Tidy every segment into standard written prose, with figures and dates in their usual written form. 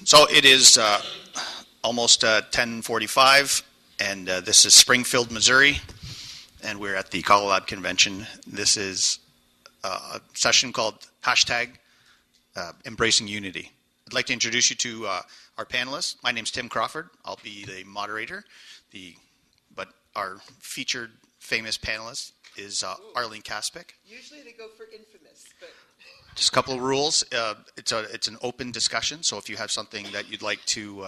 So it is almost 10:45, and this is Springfield, Missouri, and we're at the CALLERLAB convention. This is a session called hashtag Embracing Unity. I'd like to introduce you to our panelists. My name's Tim Crawford. I'll be the moderator, but our featured famous panelist is Arlene Kaspik. Usually they go for infamous, but... Just a couple of rules. It's an open discussion, so if you have something that you'd like to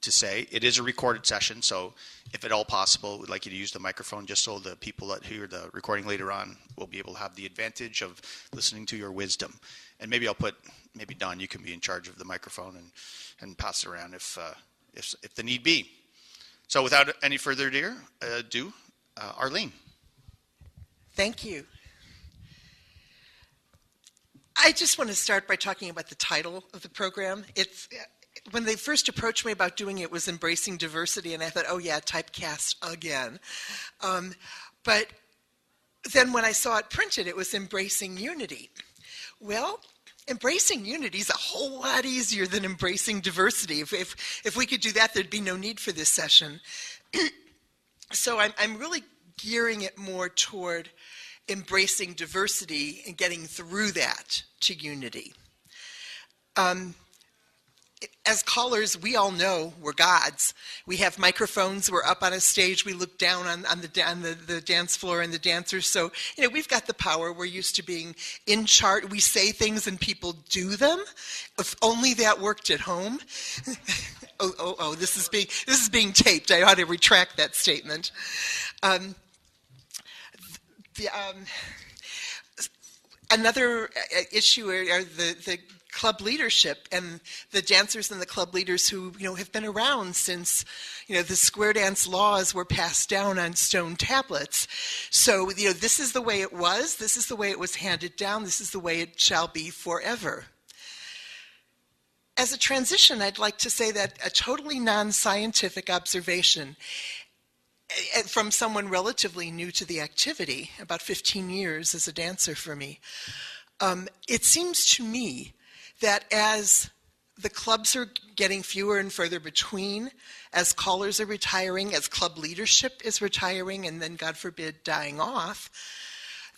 say, it is a recorded session, so if at all possible, we'd like you to use the microphone just so the people that hear the recording later on will be able to have the advantage of listening to your wisdom. And maybe maybe Don, you can be in charge of the microphone and pass it around if the need be. So without any further ado, Arlene. Thank you. I just want to start by talking about the title of the program. It's when they first approached me about doing it was Embracing Diversity, and I thought, oh yeah, typecast again. But then when I saw it printed, it was Embracing Unity. Well, embracing unity is a whole lot easier than embracing diversity. If we could do that, there'd be no need for this session. So I'm really gearing it more toward embracing diversity and getting through that to unity. As callers, we all know we're gods. We have microphones, we're up on a stage, we look down on the dance floor and the dancers. So, we've got the power. We're used to being in charge. We say things and people do them. If only that worked at home. This is being taped. I ought to retract that statement. Another issue are the club leadership and the dancers and the club leaders who have been around since the square dance laws were passed down on stone tablets. So this is the way it was. This is the way it was handed down. This is the way it shall be forever. As a transition, I'd like to say that a totally non-scientific observation from someone relatively new to the activity, about 15 years as a dancer for me, it seems to me that as the clubs are getting fewer and further between, as callers are retiring, as club leadership is retiring and then, God forbid, dying off,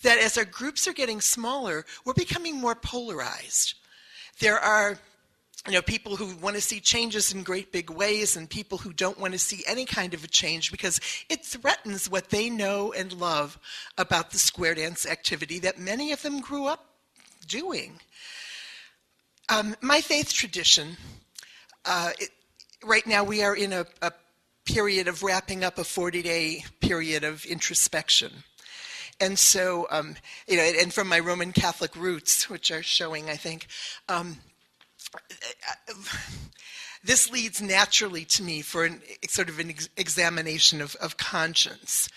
that as our groups are getting smaller, we're becoming more polarized. There are people who want to see changes in great big ways and people who don't want to see any kind of a change because it threatens what they know and love about the square dance activity that many of them grew up doing. My faith tradition, right now we are in a period of wrapping up a 40-day period of introspection. And so, and from my Roman Catholic roots, which are showing, I think, this leads naturally to me for sort of an examination of conscience.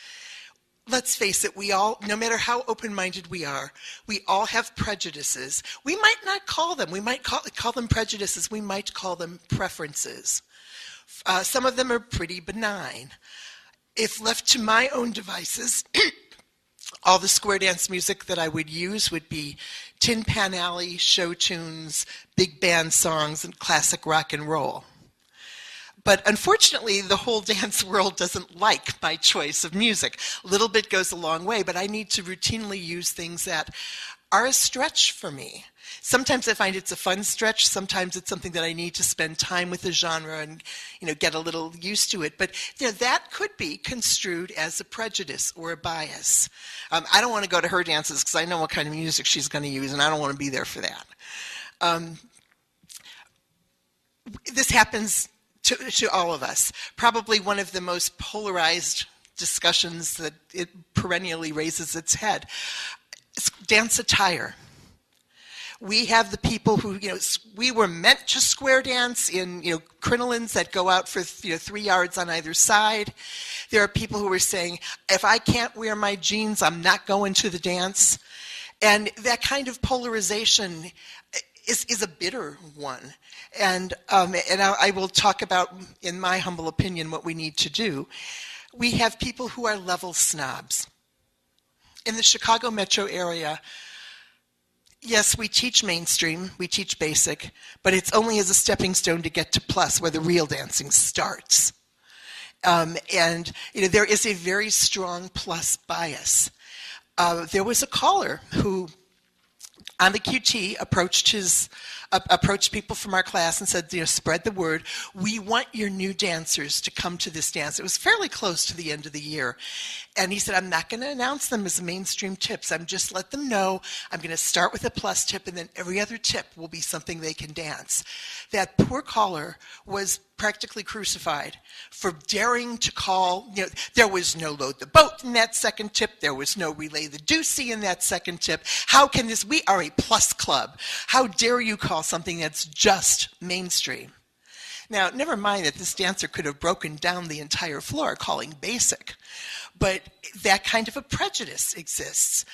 Let's face it, we all, no matter how open-minded we are, we all have prejudices. We might not call them. We might call them prejudices. We might call them preferences. Some of them are pretty benign. If left to my own devices, all the square dance music that I would use would be Tin Pan Alley, show tunes, big band songs, and classic rock and roll. But unfortunately, the whole dance world doesn't like my choice of music. A little bit goes a long way, but I need to routinely use things that are a stretch for me. Sometimes I find it's a fun stretch. Sometimes it's something that I need to spend time with the genre and get a little used to it. But that could be construed as a prejudice or a bias. I don't want to go to her dances because I know what kind of music she's going to use, and I don't want to be there for that. This happens to all of us. Probably one of the most polarized discussions that it perennially raises its head. It's dance attire. We have the people who, we were meant to square dance in, crinolines that go out for, 3 yards on either side. There are people who are saying, if I can't wear my jeans, I'm not going to the dance. And that kind of polarization is a bitter one. And I will talk about, in my humble opinion, what we need to do. We have people who are level snobs. In the Chicago metro area, Yes, we teach mainstream, we teach basic, but it's only as a stepping stone to get to plus, where the real dancing starts. And there is a very strong plus bias. There was a caller who, on the QT, approached people from our class and said, spread the word. We want your new dancers to come to this dance. It was fairly close to the end of the year. And he said, I'm not going to announce them as mainstream tips. I'm just let them know I'm going to start with a plus tip, and then every other tip will be something they can dance. That poor caller was practically crucified for daring to call. There was no load the boat in that second tip. There was no relay the deucey in that second tip. How can this? We are a plus club. How dare you call something that's just mainstream? Now, never mind that this dancer could have broken down the entire floor calling basic, but that kind of a prejudice exists.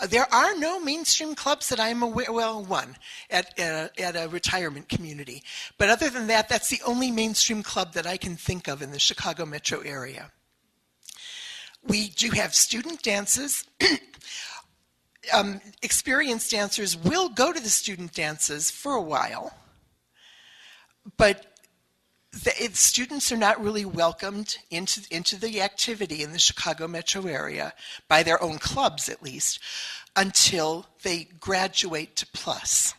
There are no mainstream clubs that I'm aware, well, one at a retirement community. But other than that, that's the only mainstream club that I can think of in the Chicago metro area. We do have student dances. Experienced dancers will go to the student dances for a while, but students are not really welcomed into the activity in the Chicago metro area, by their own clubs at least, until they graduate to plus.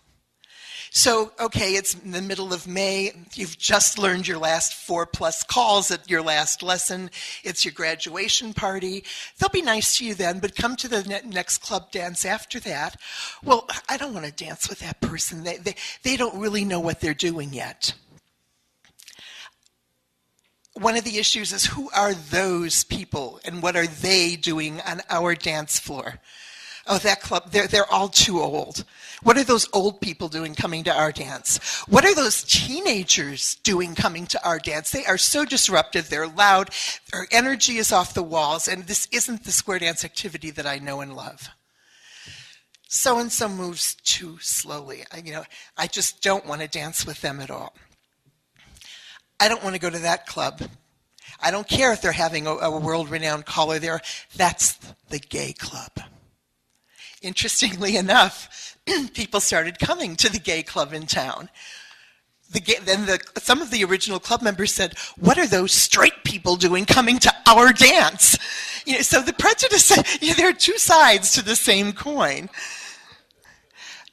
So, okay, it's in the middle of May. You've just learned your last 4+ calls at your last lesson. It's your graduation party. They'll be nice to you then, but come to the next club dance after that. Well, I don't want to dance with that person. They don't really know what they're doing yet. One of the issues is, who are those people and what are they doing on our dance floor? Oh, that club, they're all too old. What are those old people doing coming to our dance? What are those teenagers doing coming to our dance? They are so disruptive, they're loud, their energy is off the walls, and this isn't the square dance activity that I know and love. So-and-so moves too slowly. I just don't want to dance with them at all. I don't want to go to that club. I don't care if they're having a world-renowned caller there. That's the gay club. Interestingly enough, people started coming to the gay club in town. Some of the original club members said, what are those straight people doing coming to our dance? So the prejudice, there are two sides to the same coin.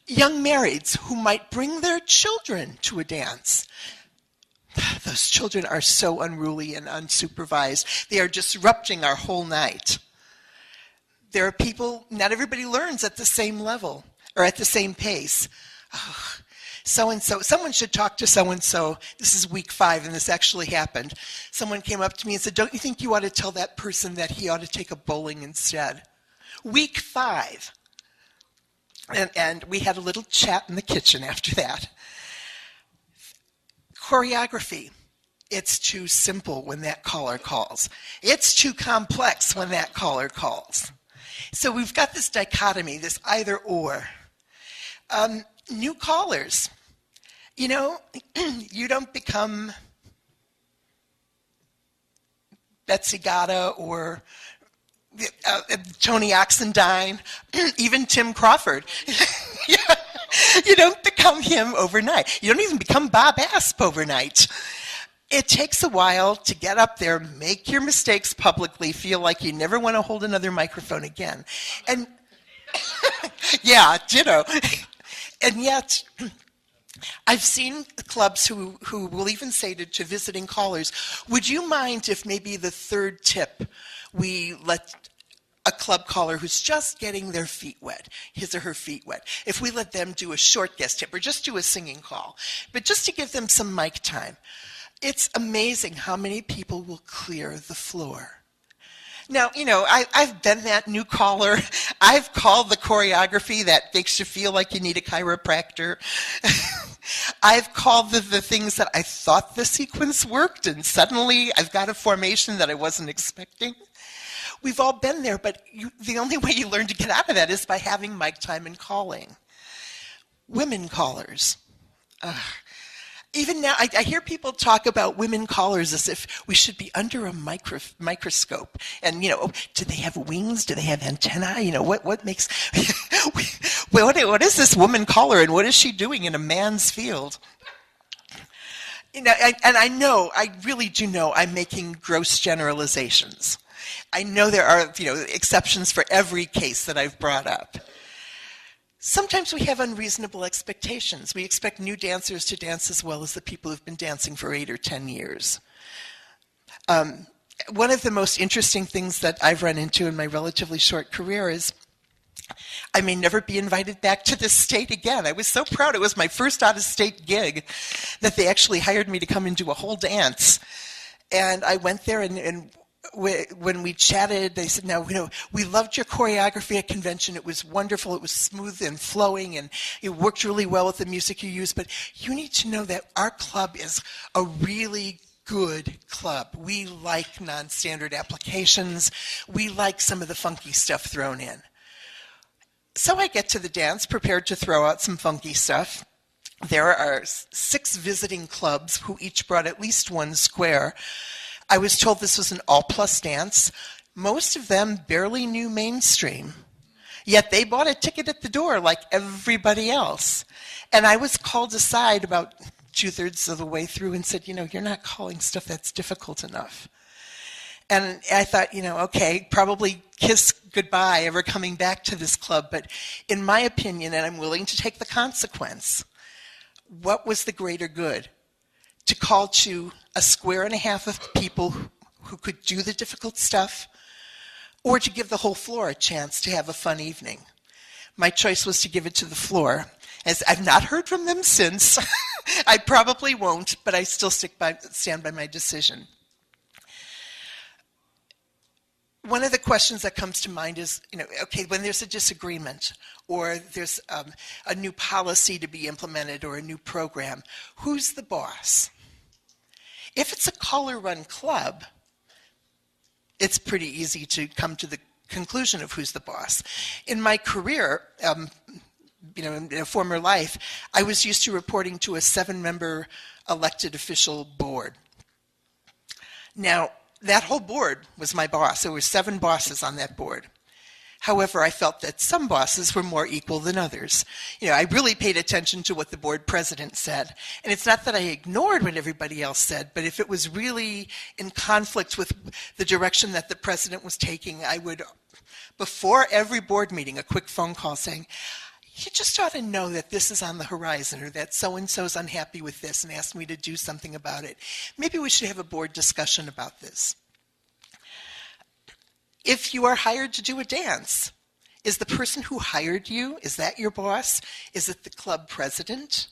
Young marrieds who might bring their children to a dance. Those children are so unruly and unsupervised. They are disrupting our whole night. There are people, not everybody learns at the same level or at the same pace. Oh, so-and-so, someone should talk to so-and-so. This is week 5 and this actually happened. Someone came up to me and said, don't you think you ought to tell that person that he ought to take up bowling instead? Week 5. And we had a little chat in the kitchen after that. Choreography. It's too simple when that caller calls. It's too complex when that caller calls. So we've got this dichotomy, this either or. New callers. You don't become Betsy Gata or Tony Oxendine, even Tim Crawford. You don't become him overnight. You don't even become Bob Asp overnight. It takes a while to get up there, make your mistakes publicly, feel like you never want to hold another microphone again. And yeah, ditto. And yet, I've seen clubs who will even say to visiting callers, would you mind if maybe the third tip we let a club caller who's just getting their feet wet, his or her feet wet, if we let them do a short guest tip or just do a singing call, but just to give them some mic time. It's amazing how many people will clear the floor. Now, I've been that new caller. I've called the choreography that makes you feel like you need a chiropractor. I've called the things that I thought the sequence worked, and suddenly I've got a formation that I wasn't expecting. We've all been there, but the only way you learn to get out of that is by having mic time and calling. Women callers. Even now, I hear people talk about women callers as if we should be under a microscope. And, do they have wings? Do they have antennae? What makes... what is this woman caller, and what is she doing in a man's field? I really do know I'm making gross generalizations. I know there are, exceptions for every case that I've brought up. Sometimes we have unreasonable expectations. We expect new dancers to dance as well as the people who've been dancing for 8 or 10 years. One of the most interesting things that I've run into in my relatively short career is I may never be invited back to this state again. I was so proud. It was my first out-of-state gig that they actually hired me to come and do a whole dance. And I went there, and when we chatted, they said, we loved your choreography at convention. It was wonderful. It was smooth and flowing, and it worked really well with the music you used. But you need to know that our club is a really good club. We like non-standard applications. We like some of the funky stuff thrown in. So I get to the dance, prepared to throw out some funky stuff. There are 6 visiting clubs who each brought at least 1 square. I was told this was an all-plus dance. Most of them barely knew mainstream, yet they bought a ticket at the door like everybody else. And I was called aside about 2/3 of the way through and said, you're not calling stuff that's difficult enough. And I thought, okay, probably kiss goodbye ever coming back to this club. But in my opinion, and I'm willing to take the consequence, what was the greater good? To call to 1.5 squares of people who could do the difficult stuff, or to give the whole floor a chance to have a fun evening? My choice was to give it to the floor. As I've not heard from them since. I probably won't, but I still stand by my decision. One of the questions that comes to mind is, okay, when there's a disagreement or there's a new policy to be implemented or a new program, who's the boss? If it's a caller-run club, it's pretty easy to come to the conclusion of who's the boss. In my career, in a former life, I was used to reporting to a 7-member elected official board. Now, that whole board was my boss. There were 7 bosses on that board. However, I felt that some bosses were more equal than others. I really paid attention to what the board president said. And it's not that I ignored what everybody else said, but if it was really in conflict with the direction that the president was taking, I would, before every board meeting, a quick phone call saying, you just ought to know that this is on the horizon, or that so-and-so's unhappy with this and asked me to do something about it. Maybe we should have a board discussion about this. If you are hired to do a dance, is the person who hired you, is that your boss? Is it the club president?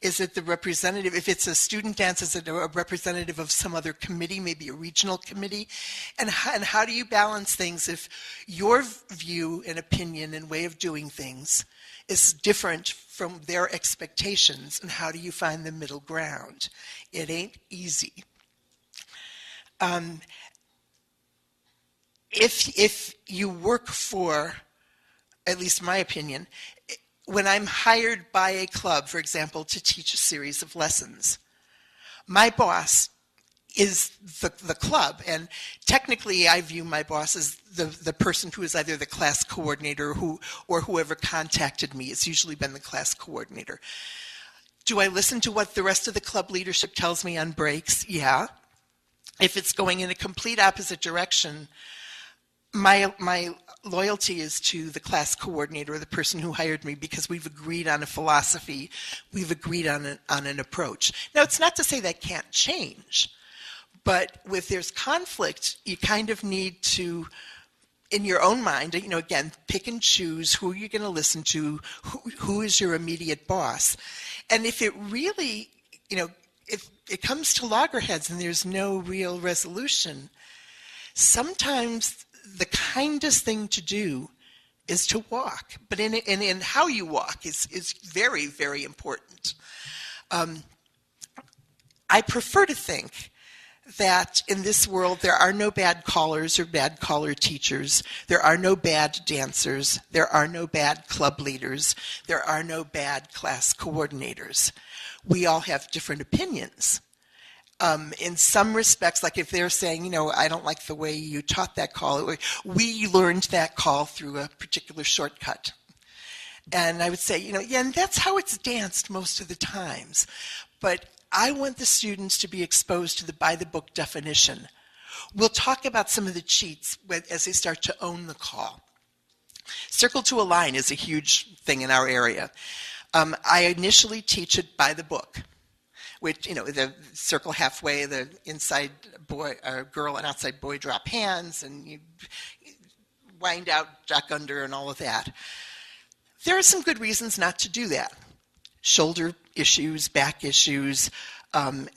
Is it the representative? If it's a student dance, is it a representative of some other committee, maybe a regional committee? And how do you balance things if your view and opinion and way of doing things is different from their expectations, and how do you find the middle ground? It ain't easy. If you work for, at least my opinion, when I'm hired by a club, for example, to teach a series of lessons, my boss is the club, and technically I view my boss as the person who is either the class coordinator or whoever contacted me. It's usually been the class coordinator. Do I listen to what the rest of the club leadership tells me on breaks? Yeah. If it's going in a complete opposite direction, my loyalty is to the class coordinator or the person who hired me, because we've agreed on a philosophy, we've agreed on an approach. Now, it's not to say that can't change, but if there's conflict, you kind of need to, in your own mind, again, pick and choose who you're going to listen to, who is your immediate boss. And if it really, if it comes to loggerheads and there's no real resolution, sometimes the kindest thing to do is to walk. But in how you walk is very, very important. I prefer to think that in this world there are no bad callers or bad caller teachers. There are no bad dancers. There are no bad club leaders. There are no bad class coordinators. We all have different opinions. In some respects, like if they're saying, I don't like the way you taught that call, we learned that call through a particular shortcut. And I would say, and that's how it's danced most of the times. But I want the students to be exposed to the by-the-book definition. We'll talk about some of the cheats as they start to own the call. Circle to a line is a huge thing in our area. I initially teach it by the book, which, the circle halfway, the inside boy, girl and outside boy drop hands, and you wind out, duck under, and all of that. There are some good reasons not to do that. Shoulder issues, back issues, and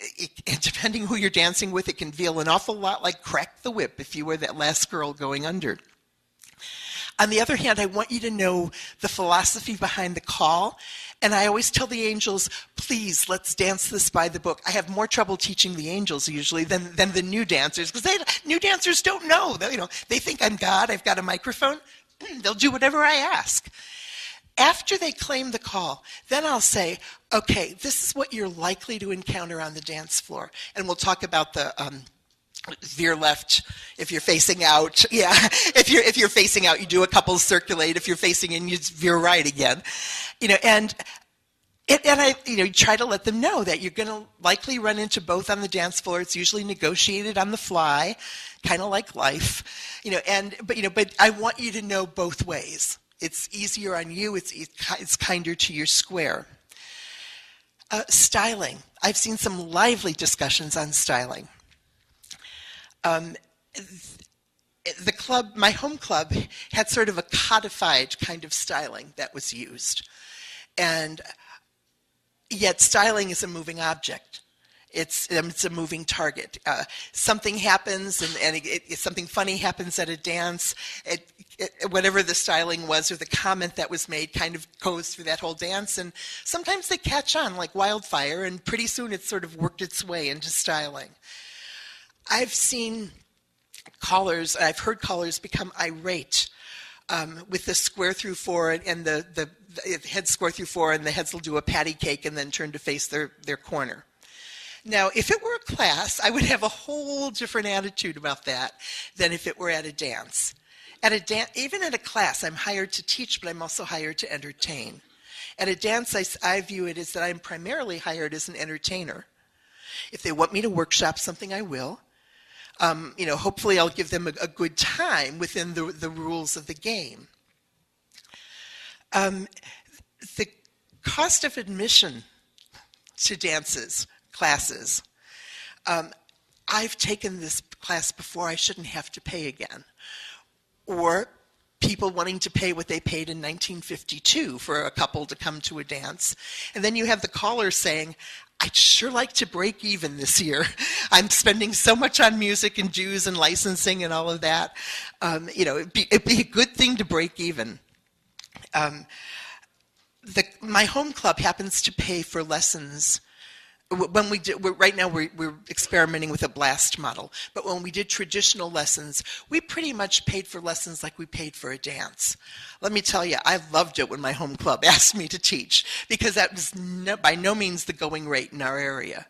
depending who you're dancing with, it can feel an awful lot like Crack the Whip if you were that last girl going under. On the other hand, I want you to know the philosophy behind the call, and I always tell the angels, please, let's dance this by the book. I have more trouble teaching the angels usually than the new dancers, because new dancers don't know. They think I'm God, I've got a microphone. They'll do whatever I ask. After they claim the call, then I'll say, okay, this is what you're likely to encounter on the dance floor. And we'll talk about the veer left if you're facing out. Yeah, if you're facing out, you do a couple circulate. If you're facing in, you veer right again. And I try to let them know that you're going to likely run into both on the dance floor. It's usually negotiated on the fly, kind of like life. But I want you to know both ways. It's easier on you. It's kinder to your square. Styling. I've seen some lively discussions on styling. The club, my home club, had sort of a codified kind of styling that was used. And yet styling is a moving object. It's a moving target. Something happens, and something funny happens at a dance. Whatever the styling was or the comment that was made kind of goes through that whole dance. And sometimes they catch on like wildfire, and pretty soon it's sort of worked its way into styling. I've seen callers, I've heard callers become irate with the square through four and the head square through four, and the heads will do a patty cake and then turn to face their corner. Now, if it were a class, I would have a whole different attitude about that than if it were at a dance. Even at a class, I'm hired to teach, but I'm also hired to entertain. At a dance, I view it as that I'm primarily hired as an entertainer. If they want me to workshop something, I will. Hopefully I'll give them a good time within the rules of the game. The cost of admission to dances, classes. I've taken this class before. I shouldn't have to pay again. Or people wanting to pay what they paid in 1952 for a couple to come to a dance. And then you have the caller saying, I'd sure like to break even this year. I'm spending so much on music and dues and licensing and all of that. It'd be a good thing to break even. My home club happens to pay for lessons. Right now we're experimenting with a blast model, but when we did traditional lessons, we pretty much paid for lessons like we paid for a dance. Let me tell you, I loved it when my home club asked me to teach, because that was by no means the going rate in our area.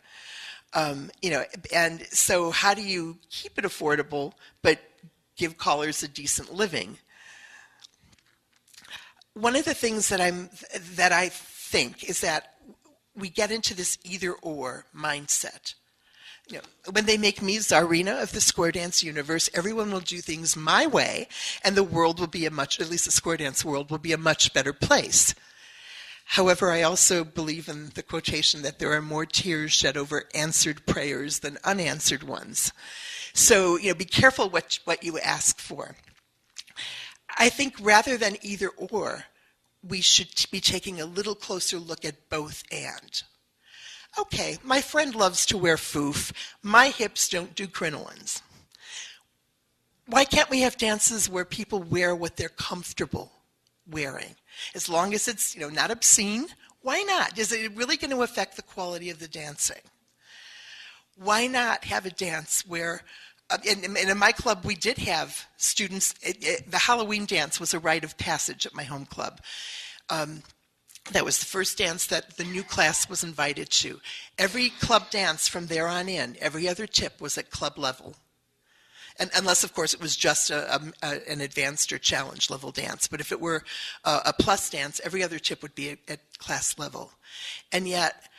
And so how do you keep it affordable but give callers a decent living? One of the things that I think is that we get into this either-or mindset. When they make me Tsarina of the square dance universe, everyone will do things my way, and the world will be at least the square dance world will be a much better place. However, I also believe in the quotation that there are more tears shed over answered prayers than unanswered ones. So, be careful what you ask for. I think rather than either-or, we should be taking a little closer look at both and. Okay, my friend loves to wear foof. My hips don't do crinolines. Why can't we have dances where people wear what they're comfortable wearing? As long as it's not obscene, why not? Is it really going to affect the quality of the dancing? Why not have a dance where, and in my club we did have students, the Halloween dance was a rite of passage at my home club. That was the first dance that the new class was invited to. Every club dance from there on in, every other tip was at club level. And unless, of course, it was just an advanced or challenge level dance. But if it were a plus dance, every other tip would be at class level. And yet,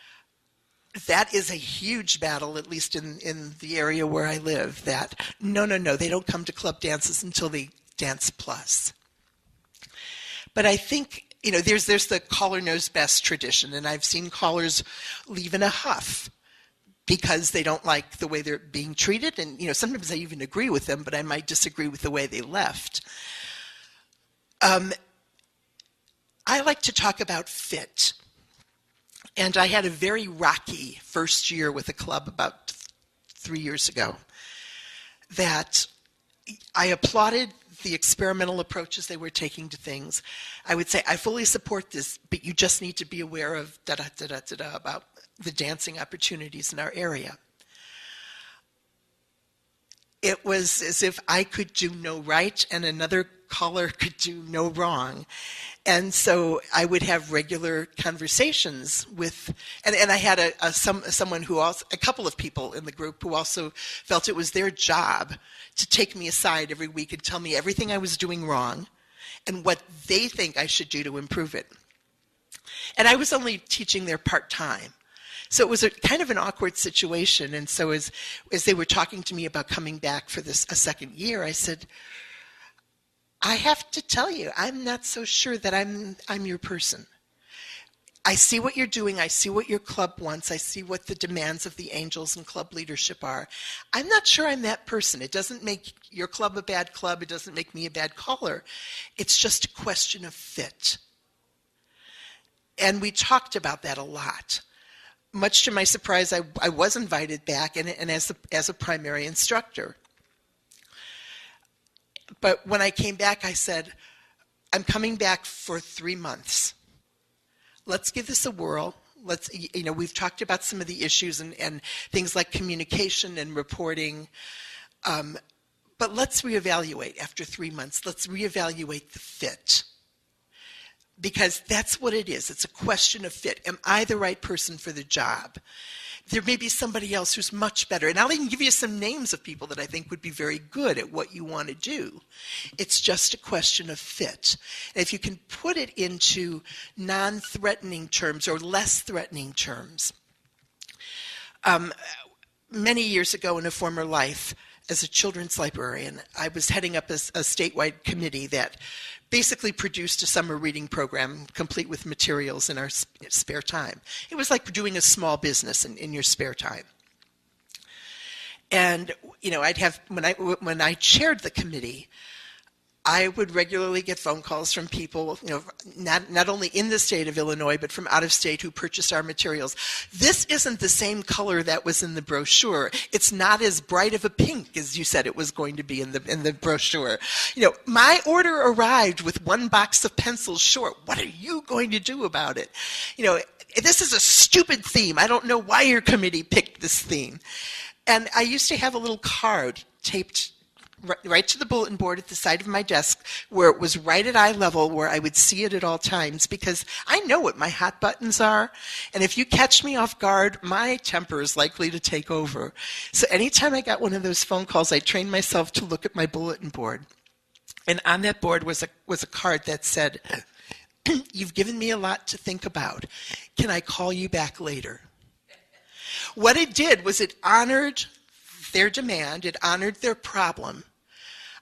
that is a huge battle, at least in the area where I live, that no, they don't come to club dances until they dance plus. But I think, there's the caller knows best tradition, and I've seen callers leave in a huff because they don't like the way they're being treated, and sometimes I even agree with them, but I might disagree with the way they left. I like to talk about fit. And I had a very rocky first year with a club about 3 years ago that I applauded the experimental approaches they were taking to things. I would say, I fully support this, but you just need to be aware of da-da-da-da-da-da about the dancing opportunities in our area. It was as if I could do no right and another caller could do no wrong. And so I would have regular conversations with, and I had someone who also, a couple of people in the group who also felt it was their job to take me aside every week and tell me everything I was doing wrong and what they think I should do to improve it. And I was only teaching there part-time. So it was a kind of an awkward situation. And so as they were talking to me about coming back for a second year, I said, I have to tell you, I'm not so sure that I'm your person. I see what you're doing. I see what your club wants. I see what the demands of the angels and club leadership are. I'm not sure I'm that person. It doesn't make your club a bad club. It doesn't make me a bad caller. It's just a question of fit. And we talked about that a lot. Much to my surprise, I was invited back and as a primary instructor. But when I came back, I said, I'm coming back for 3 months. Let's give this a whirl. We've talked about some of the issues and things like communication and reporting. But let's reevaluate after 3 months. Let's reevaluate the fit. Because that's what it is. It's a question of fit. Am I the right person for the job? There may be somebody else who's much better. And I'll even give you some names of people that I think would be very good at what you want to do. It's just a question of fit. And if you can put it into non-threatening terms or less threatening terms. Many years ago in a former life, as a children's librarian, I was heading up a statewide committee that basically produced a summer reading program complete with materials in our spare time. It was like doing a small business in your spare time. And I'd have when I chaired the committee, I would regularly get phone calls from people, not only in the state of Illinois, but from out of state who purchased our materials. This isn't the same color that was in the brochure. It's not as bright of a pink as you said it was going to be in the brochure. My order arrived with 1 box of pencils short. What are you going to do about it? This is a stupid theme. I don't know why your committee picked this theme. And I used to have a little card taped right to the bulletin board at the side of my desk where it was right at eye level where I would see it at all times because I know what my hot buttons are. And if you catch me off guard, my temper is likely to take over. So anytime I got one of those phone calls, I trained myself to look at my bulletin board. And on that board was a card that said, "You've given me a lot to think about. Can I call you back later?" What it did was it honored their demand, it honored their problem.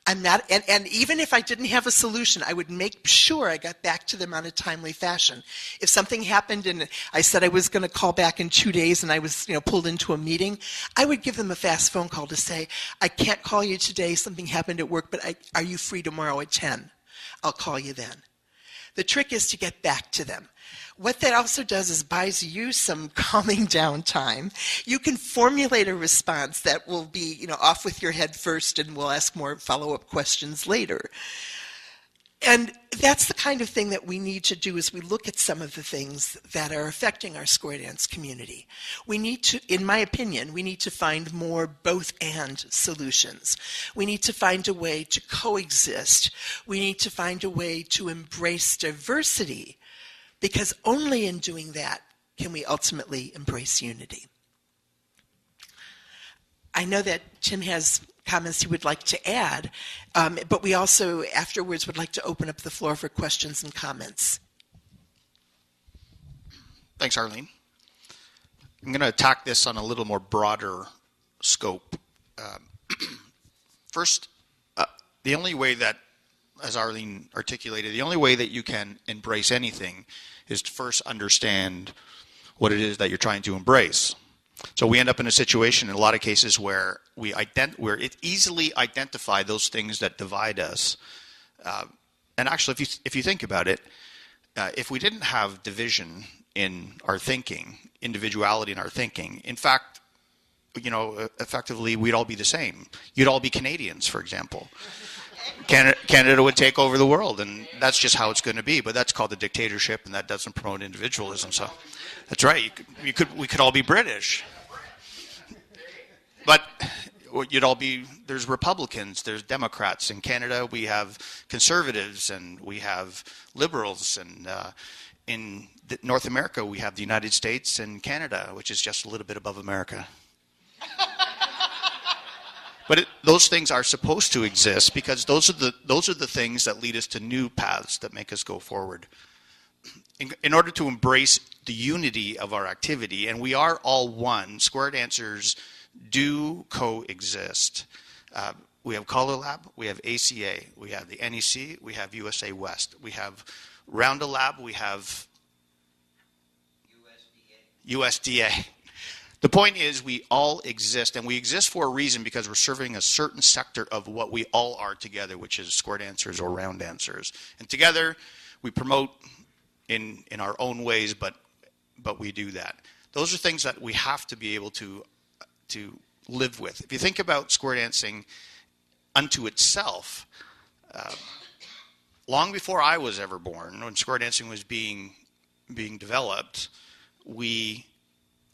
And even if I didn't have a solution, I would make sure I got back to them on a timely fashion. If something happened and I said I was going to call back in 2 days and I was pulled into a meeting, I would give them a fast phone call to say, I can't call you today, something happened at work, but are you free tomorrow at 10? I'll call you then. The trick is to get back to them. What that also does is buys you some calming down time. You can formulate a response that will be, off with your head first and we'll ask more follow-up questions later. And that's the kind of thing that we need to do as we look at some of the things that are affecting our square dance community. We need to, in my opinion, we need to find more both and solutions. We need to find a way to coexist. We need to find a way to embrace diversity, because only in doing that can we ultimately embrace unity. I know that Tim has comments he would like to add, but we also afterwards would like to open up the floor for questions and comments. Thanks, Arlene. I'm going to attack this on a little more broader scope. First, the only way that, as Arlene articulated, the only way that you can embrace anything is to first understand what it is that you're trying to embrace. So we end up in a situation in a lot of cases where where it easily identify those things that divide us. And actually, if you think about it, if we didn't have division in our thinking, individuality in our thinking, in fact, effectively, we'd all be the same. You'd all be Canadians, for example. Canada would take over the world, and that's just how it's going to be. But that's called a dictatorship, and that doesn't promote individualism. So that's right. We could all be British, but you'd all be. There's Republicans, there's Democrats in Canada. We have conservatives, and we have liberals, and in North America, we have the United States and Canada, which is just a little bit above America. But those things are supposed to exist because those are the things that lead us to new paths that make us go forward. In order to embrace the unity of our activity, and we are all one, square dancers do coexist. We have CALLERLAB, we have ACA, we have the NEC, we have USA West, we have Roundalab, we have USDA. The point is we all exist, and we exist for a reason because we're serving a certain sector of what we all are together, which is square dancers or round dancers. And together we promote in our own ways, but we do that. Those are things that we have to be able to live with. If you think about square dancing unto itself, long before I was ever born, when square dancing was being developed,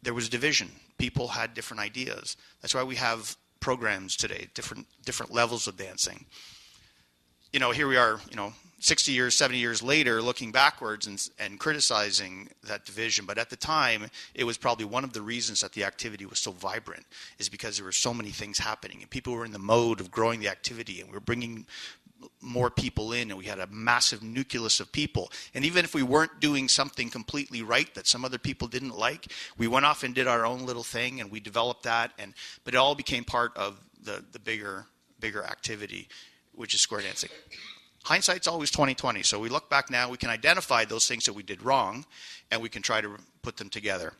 there was division. People had different ideas. That's why we have programs today, different levels of dancing. Here we are, 60 years, 70 years later, looking backwards and criticizing that division. But at the time, it was probably one of the reasons that the activity was so vibrant, is because there were so many things happening, and people were in the mode of growing the activity, and we were bringing more people in, and we had a massive nucleus of people. And even if we weren't doing something completely right that some other people didn't like, we went off and did our own little thing, and we developed that. But it all became part of the bigger activity, which is square dancing. Hindsight's always 20/20. So we look back now, we can identify those things that we did wrong, and we can try to put them together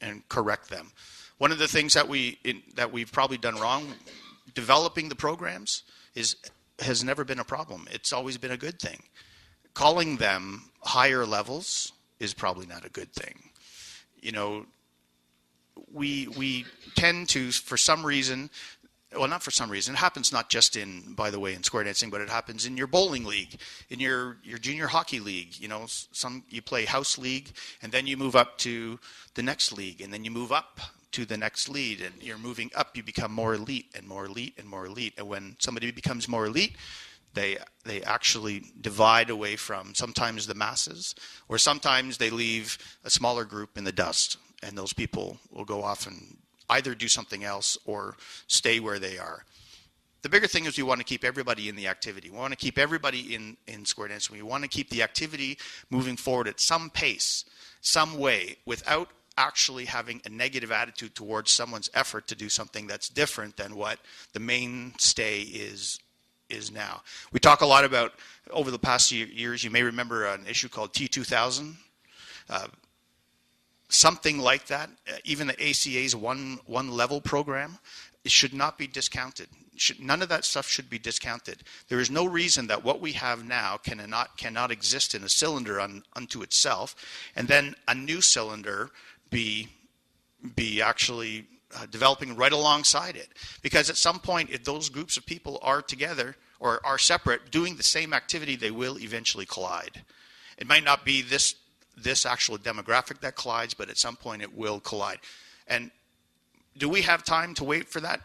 and correct them. One of the things that we've probably done wrong, developing the programs, has never been a problem. It's always been a good thing. Calling them higher levels is probably not a good thing. We tend to, for some reason, well, not for some reason, it happens not just in square dancing, but it happens in your bowling league, in your junior hockey league. You play house league, and then you move up to the next league, and then you move up to the next lead, and you're moving up, you become more elite and more elite and more elite. And when somebody becomes more elite, they actually divide away from sometimes the masses, or sometimes they leave a smaller group in the dust, and those people will go off and either do something else or stay where they are. The bigger thing is we want to keep everybody in the activity. We want to keep everybody in square dancing. We want to keep the activity moving forward at some pace, some way, without actually having a negative attitude towards someone's effort to do something that's different than what the mainstay is now. We talk a lot about, over the past years, you may remember an issue called T2000. Something like that, even the ACA's one level program, it should not be discounted. None of that stuff should be discounted. There is no reason that what we have now cannot exist in a cylinder unto itself, and then a new cylinder be actually developing right alongside it. Because at some point, if those groups of people are together, or are separate, doing the same activity, they will eventually collide. It might not be this actual demographic that collides, but at some point it will collide. And do we have time to wait for that?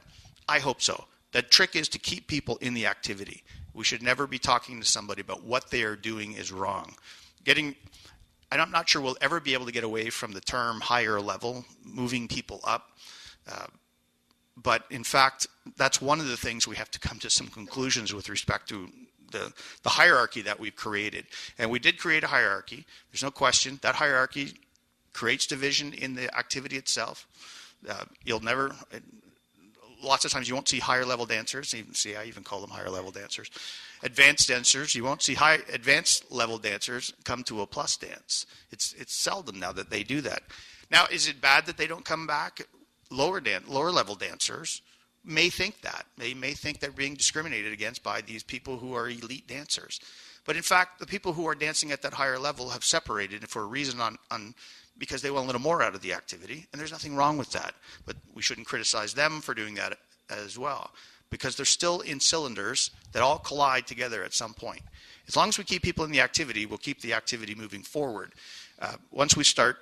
I hope so. The trick is to keep people in the activity. We should never be talking to somebody about what they are doing is wrong. And I'm not sure we'll ever be able to get away from the term higher level, moving people up. But in fact, that's one of the things we have to come to some conclusions with respect to the hierarchy that we've created. And we did create a hierarchy. There's no question. That hierarchy creates division in the activity itself. Lots of times you won't see higher level dancers. I even call them higher level dancers. Advanced dancers, you won't see advanced level dancers come to a plus dance. It's seldom now that they do that. Now, is it bad that they don't come back? Lower level dancers may think that. They may think they're being discriminated against by these people who are elite dancers. But in fact, the people who are dancing at that higher level have separated for a reason because they want a little more out of the activity, and there's nothing wrong with that. But we shouldn't criticize them for doing that as well, because they're still in cylinders that all collide together at some point. As long as we keep people in the activity, we'll keep the activity moving forward. Once we start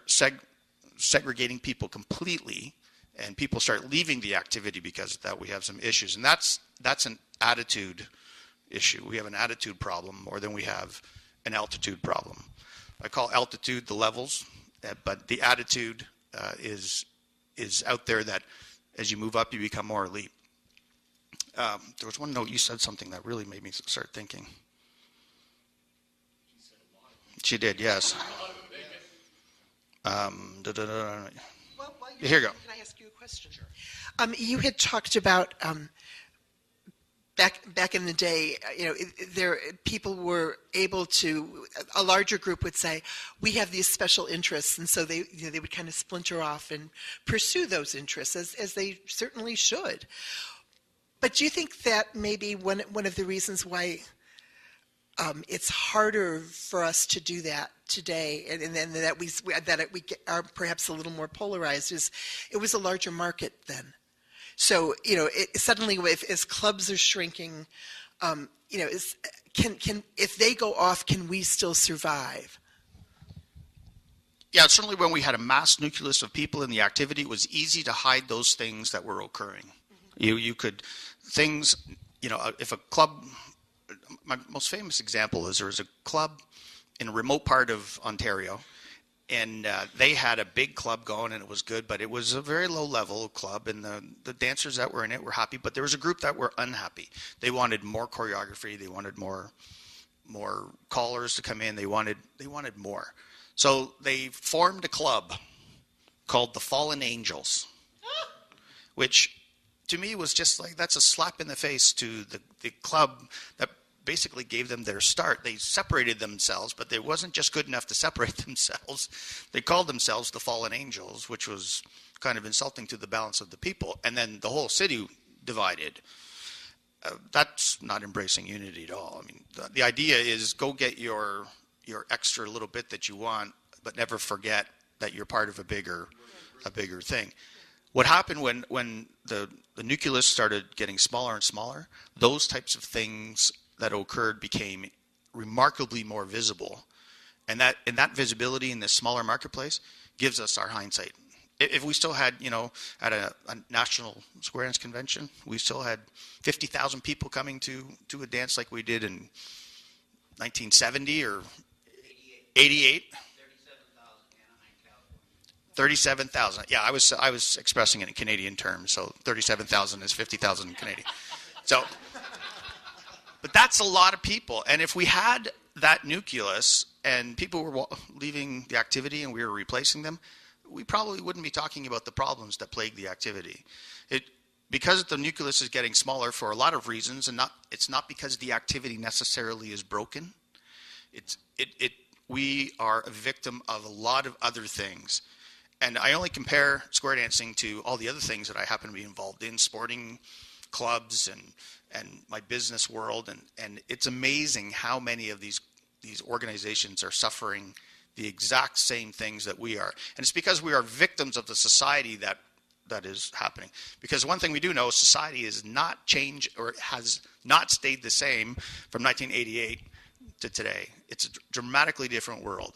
segregating people completely, and people start leaving the activity because of that, we have some issues. And that's an attitude issue. We have an attitude problem more than we have an altitude problem. I call altitude the levels, but the attitude is out there that as you move up, you become more elite. There was one note, you said something that really made me start thinking. She did, yes. Here you go. Can I ask you a question? Sure. You had talked about back in the day, people were able to, a larger group would say, we have these special interests, and so they would kind of splinter off and pursue those interests as they certainly should. But do you think that maybe one of the reasons why it's harder for us to do that today, and then that we are perhaps a little more polarized, is it was a larger market then. So suddenly, as clubs are shrinking, if they go off, can we still survive? Yeah, certainly when we had a mass nucleus of people in the activity, it was easy to hide those things that were occurring. Mm-hmm. You could things, if a club. My most famous example is there was a club in a remote part of Ontario, and they had a big club going, and it was good, but it was a very low-level club, and the dancers that were in it were happy, but there was a group that were unhappy. They wanted more choreography. They wanted more callers to come in. They wanted more. So they formed a club called the Fallen Angels, which to me was just like, that's a slap in the face to the club that basically gave them their start. They separated themselves, but it wasn't just good enough to separate themselves. They called themselves the Fallen Angels, which was kind of insulting to the balance of the people. And then the whole city divided. That's not embracing unity at all. I mean, the idea is go get your extra little bit that you want, but never forget that you're part of a bigger thing. What happened when the nucleus started getting smaller and smaller, those types of things that occurred became remarkably more visible. And that visibility in this smaller marketplace gives us our hindsight. If we still had, at a national square dance convention, we still had 50,000 people coming to a dance like we did in 1970 or 88. 37,000. Yeah, I was expressing it in Canadian terms, so 37,000 is 50,000 in Canadian. So, but that's a lot of people. And if we had that nucleus and people were leaving the activity and we were replacing them, we probably wouldn't be talking about the problems that plague the activity. Because the nucleus is getting smaller for a lot of reasons, and it's not because the activity necessarily is broken. We are a victim of a lot of other things. And I only compare square dancing to all the other things that I happen to be involved in, sporting clubs and my business world. And it's amazing how many of these organizations are suffering the exact same things that we are. And it's because we are victims of the society that that is happening. Because one thing we do know, society is not changed or has not stayed the same from 1988 to today. It's a dramatically different world.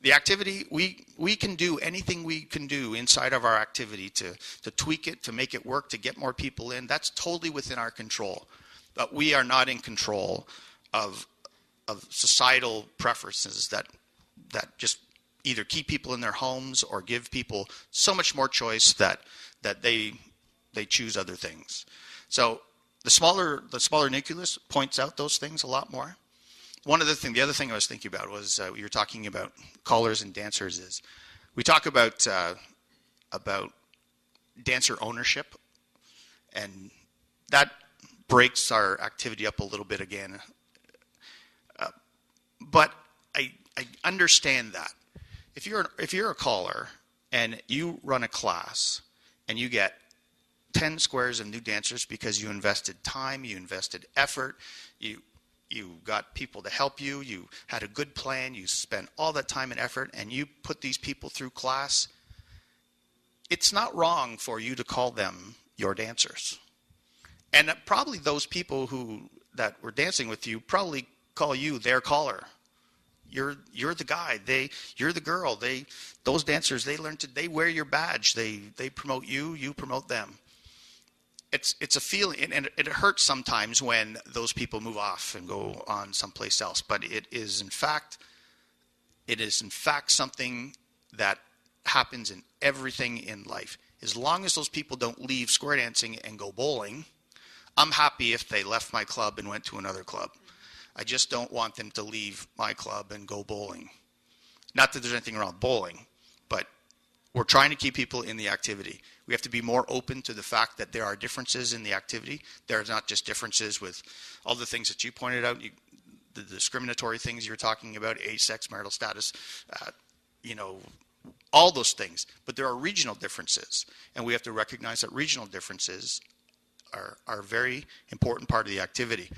The activity, we can do anything we can do inside of our activity to tweak it, to make it work, to get more people in. That's totally within our control. But we are not in control of societal preferences that just either keep people in their homes or give people so much more choice that they choose other things. So the smaller nucleus points out those things a lot more. The other thing I was thinking about was you were talking about callers and dancers. Is we talk about dancer ownership, and that breaks our activity up a little bit again. But I understand that. If you're a caller and you run a class and you get 10 squares of new dancers because you invested time, you invested effort, you got people to help you, you had a good plan, you spent all that time and effort, and you put these people through class, it's not wrong for you to call them your dancers. And probably those people that were dancing with you probably call you their caller. You're the guy. You're the girl. Those dancers, they wear your badge. They promote you. You promote them. It's a feeling, and it hurts sometimes when those people move off and go on someplace else. But it is in fact something that happens in everything in life. As long as those people don't leave square dancing and go bowling, I'm happy if they left my club and went to another club. I just don't want them to leave my club and go bowling. Not that there's anything wrong with bowling, but we're trying to keep people in the activity. We have to be more open to the fact that there are differences in the activity. There's not just differences with all the things that you pointed out, the discriminatory things you're talking about, age, sex, marital status, all those things. But there are regional differences, and we have to recognize that regional differences are a very important part of the activity.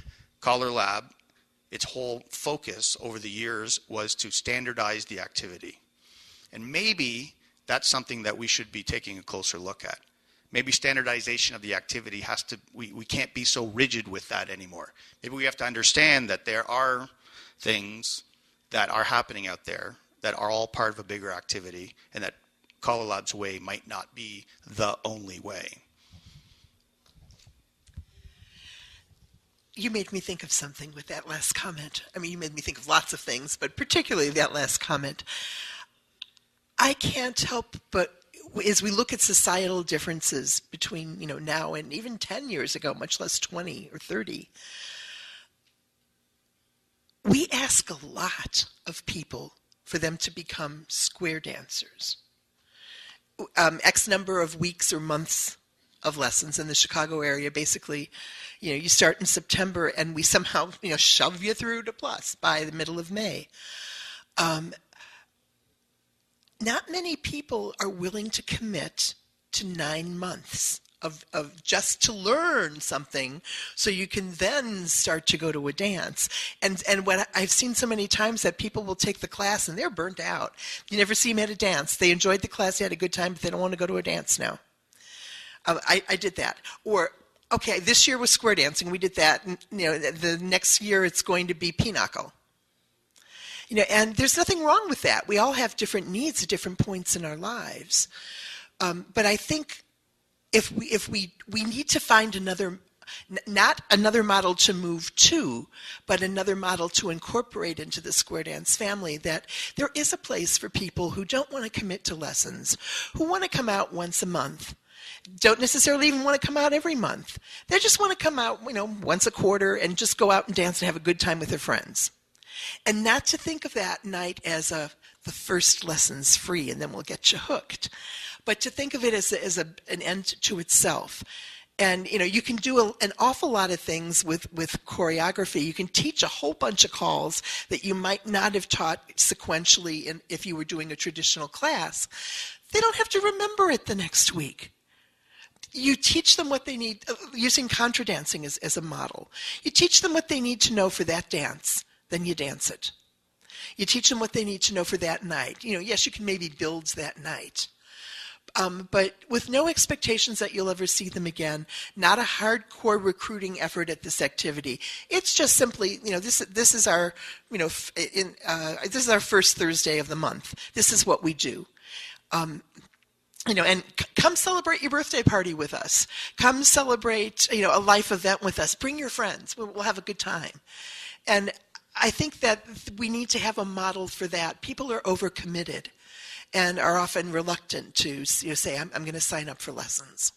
CALLERLAB, its whole focus over the years was to standardize the activity. And maybe that's something that we should be taking a closer look at. Maybe standardization of the activity we can't be so rigid with that anymore. Maybe we have to understand that there are things that are happening out there that are all part of a bigger activity, and that CALLERLAB's way might not be the only way. You made me think of something with that last comment. I mean, you made me think of lots of things, but particularly that last comment. I can't help but, as we look at societal differences between, now and even 10 years ago, much less 20 or 30, we ask a lot of people for them to become square dancers. X number of weeks or months of lessons in the Chicago area. Basically, you start in September and we somehow, shove you through to plus by the middle of May. Not many people are willing to commit to 9 months of just to learn something so you can then start to go to a dance. And what I've seen so many times that people will take the class and they're burnt out. You never see them at a dance. They enjoyed the class, they had a good time, but they don't want to go to a dance now. I did that. Or, okay, this year was square dancing. We did that. And, the next year it's going to be pinochle. And there's nothing wrong with that. We all have different needs at different points in our lives. But I think if we need to find not another model to move to, but another model to incorporate into the square dance family, that there is a place for people who don't want to commit to lessons, who want to come out once a month. Don't necessarily even want to come out every month. They just want to come out, once a quarter and just go out and dance and have a good time with their friends. And not to think of that night as the first lesson's free and then we'll get you hooked, but to think of it as an end to itself. And, you can do an awful lot of things with choreography. You can teach a whole bunch of calls that you might not have taught sequentially if you were doing a traditional class. They don't have to remember it the next week. You teach them what they need, using contra dancing as a model. You teach them what they need to know for that dance, then you dance it. You teach them what they need to know for that night. Yes, you can maybe build that night. but with no expectations that you'll ever see them again. Not a hardcore recruiting effort at this activity. It's just simply, this is our, this is our first Thursday of the month. This is what we do. And come celebrate your birthday party with us. Come celebrate, a life event with us. Bring your friends. We'll have a good time. And I think that we need to have a model for that. People are overcommitted and are often reluctant to say, I'm going to sign up for lessons.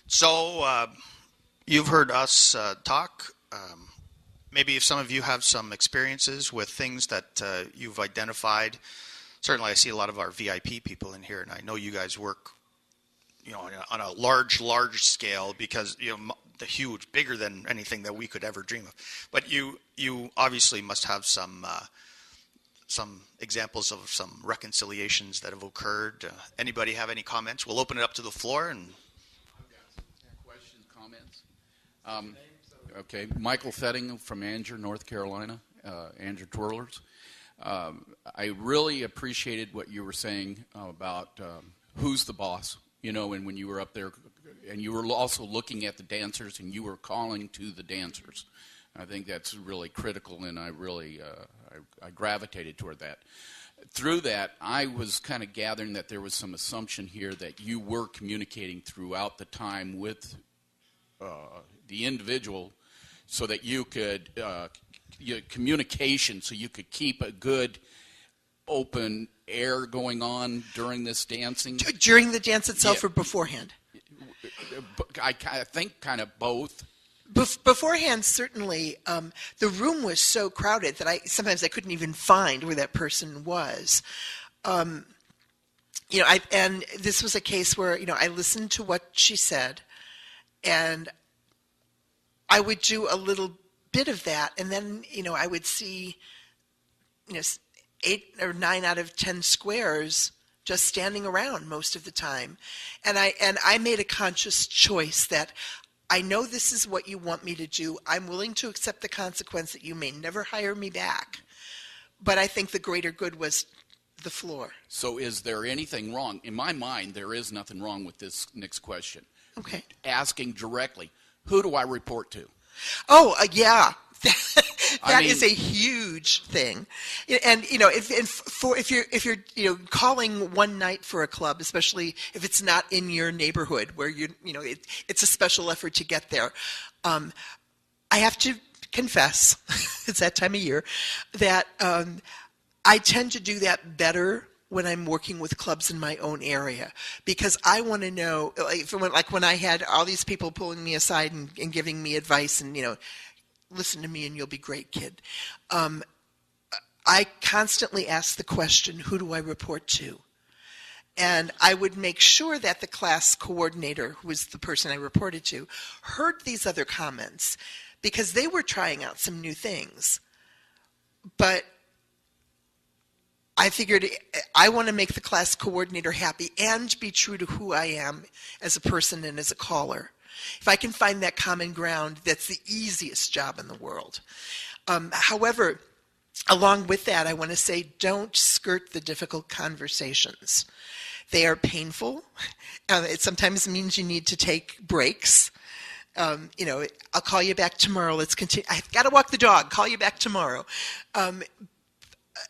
So you've heard us talk. Maybe if some of you have some experiences with things that you've identified. Certainly I see a lot of our VIP people in here, and I know you guys work on a large scale because the huge, bigger than anything that we could ever dream of. But you obviously must have some examples of some reconciliations that have occurred. Anybody have any comments? We'll open it up to the floor. And questions, comments? Okay, Michael Fetting from Anger, North Carolina, Anger Twirlers. I really appreciated what you were saying about who's the boss, and when you were up there, and you were also looking at the dancers and you were calling to the dancers. I think that's really critical, and I really I gravitated toward that. Through that, I was kind of gathering that there was some assumption here that you were communicating throughout the time with the individual so that you could communication, so you could keep a good open air going on during this dancing? During the dance itself, or beforehand? I think kind of both. Beforehand, certainly, the room was so crowded that sometimes I couldn't even find where that person was. And this was a case where, I listened to what she said, and I would do a little bit of that, and then, I would see, 8 or 9 out of 10 squares just standing around most of the time. And I made a conscious choice that I know this is what you want me to do. I'm willing to accept the consequence that you may never hire me back. But I think the greater good was the floor. So is there anything wrong? In my mind, there is nothing wrong with this next question. Okay. Asking directly, who do I report to? Oh, yeah. That is a huge thing, and if you're calling one night for a club, especially if it's not in your neighborhood where it's a special effort to get there. I have to confess, it's that time of year, that I tend to do that better when I'm working with clubs in my own area, because I want to know, like when I had all these people pulling me aside and giving me advice and listen to me and you'll be great, kid. I constantly ask the question, who do I report to? And I would make sure that the class coordinator, who was the person I reported to, heard these other comments, because they were trying out some new things. But I figured I want to make the class coordinator happy and be true to who I am as a person and as a caller. If I can find that common ground, that's the easiest job in the world. However, along with that, I want to say, don't skirt the difficult conversations. They are painful. It sometimes means you need to take breaks. I'll call you back tomorrow. Let's continue. I've got to walk the dog. Call you back tomorrow. And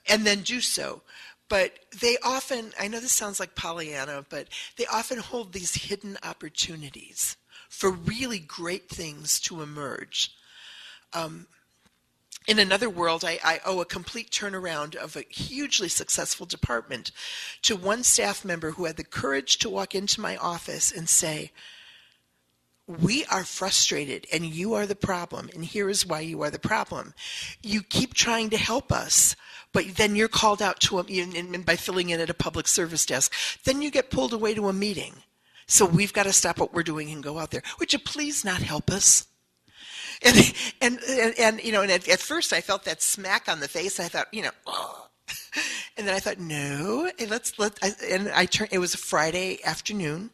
then do so. But they often, I know this sounds like Pollyanna, but they often hold these hidden opportunities for really great things to emerge. In another world, I owe a complete turnaround of a hugely successful department to one staff member who had the courage to walk into my office and say, "We are frustrated and you are the problem, and here is why you are the problem. You keep trying to help us, but then you're called out to and by filling in at a public service desk. Then you get pulled away to a meeting. So we've got to stop what we're doing and go out there. Would you please not help us?" And at first I felt that smack on the face. I thought, oh. And then I thought, no, it was a Friday afternoon,